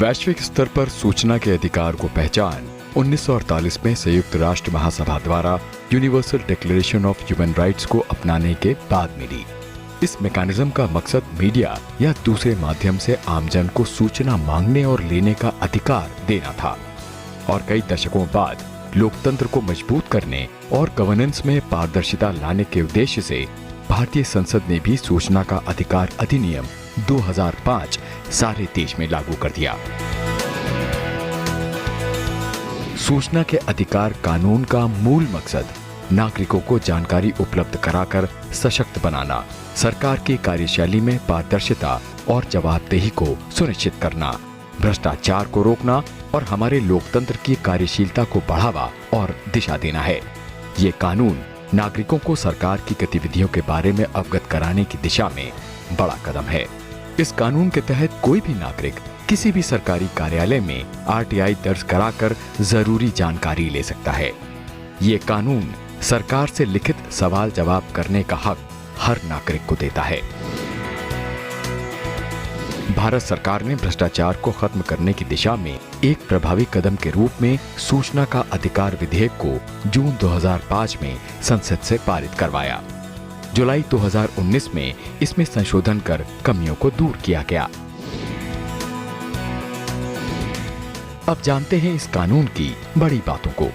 वैश्विक स्तर पर सूचना के अधिकार को पहचान 1948 में संयुक्त राष्ट्र महासभा द्वारा universal declaration of human rights को अपनाने के बाद मिली। इस मैकेनिज्म का मकसद मीडिया या दूसरे माध्यम से आमजन को सूचना मांगने और लेने का अधिकार देना था और कई दशकों बाद लोकतंत्र को मजबूत करने और गवर्नेंस में पारदर्शिता लाने के उद्देश्य से भारतीय संसद ने भी सूचना का अधिकार अधिनियम 2005 सारे देश में लागू कर दिया। सूचना के अधिकार कानून का मूल मकसद नागरिकों को जानकारी उपलब्ध कराकर सशक्त बनाना, सरकार की कार्यशैली में पारदर्शिता और जवाबदेही को सुनिश्चित करना, भ्रष्टाचार को रोकना और हमारे लोकतंत्र की कार्यशीलता को बढ़ावा और दिशा देना है। ये कानून नागरिकों को सरकार की गतिविधियों के बारे में अवगत कराने की दिशा में बड़ा कदम है। इस कानून के तहत कोई भी नागरिक किसी भी सरकारी कार्यालय में RTI दर्ज कराकर जरूरी जानकारी ले सकता है। ये कानून सरकार से लिखित सवाल जवाब करने का हक हर नागरिक को देता है। भारत सरकार ने भ्रष्टाचार को खत्म करने की दिशा में एक प्रभावी कदम के रूप में सूचना का अधिकार विधेयक को जून 2005 में संसद से पारित करवाया। जुलाई 2019 में इसमें संशोधन कर कमियों को दूर किया गया। अब जानते हैं इस कानून की बड़ी बातों को।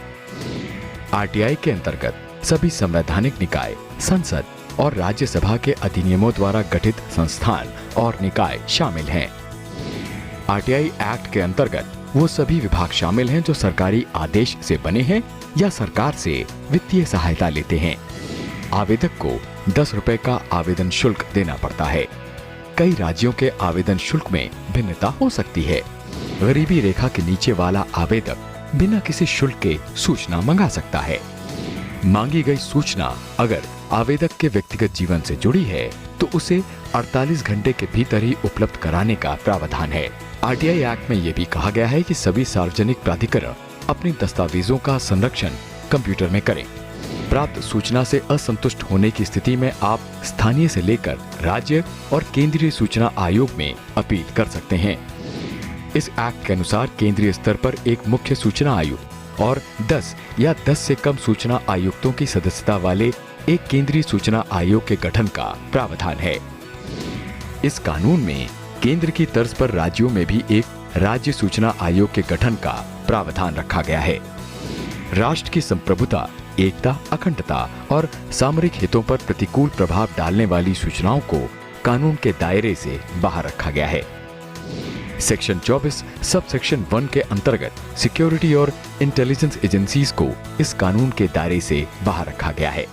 RTI के अंतर्गत सभी संवैधानिक निकाय, संसद और राज्यसभा के अधिनियमों द्वारा गठित संस्थान और निकाय शामिल हैं। RTI एक्ट के अंतर्गत वो सभी विभाग शामिल हैं जो सरकारी आदेश से बने हैं या सरकार से वित्तीय सहायता लेते हैं। आवेदक को 10 रुपए का आवेदन शुल्क देना पड़ता है। कई राज्यों के आवेदन शुल्क में भिन्नता हो सकती है। गरीबी रेखा के नीचे वाला आवेदक बिना किसी शुल्क के सूचना मंगा सकता है। मांगी गई सूचना अगर आवेदक के व्यक्तिगत जीवन से जुड़ी है तो उसे 48 घंटे के भीतर ही उपलब्ध कराने का प्रावधान है। RTI एक्ट में यह भी कहा गया है कि सभी सार्वजनिक प्राधिकरण अपने दस्तावेजों का संरक्षण कंप्यूटर में करें। प्राप्त सूचना से असंतुष्ट होने की स्थिति में आप स्थानीय से लेकर राज्य और केंद्रीय सूचना आयोग में अपील कर सकते हैं। इस एक्ट के अनुसार केंद्रीय स्तर पर एक मुख्य सूचना आयुक्त और 10 या 10 से कम सूचना आयुक्तों की सदस्यता वाले एक केंद्रीय सूचना आयोग के गठन का प्रावधान है। इस कानून में केंद्र की तर्ज पर राज्यों में भी एक राज्य सूचना आयोग के गठन का प्रावधान रखा गया है। राष्ट्र की संप्रभुता, एकता, अखंडता और सामरिक हितों पर प्रतिकूल प्रभाव डालने वाली सूचनाओं को कानून के दायरे से बाहर रखा गया है। सेक्शन 24 सब सेक्शन 1 के अंतर्गत सिक्योरिटी और इंटेलिजेंस एजेंसीज को इस कानून के दायरे से बाहर रखा गया है।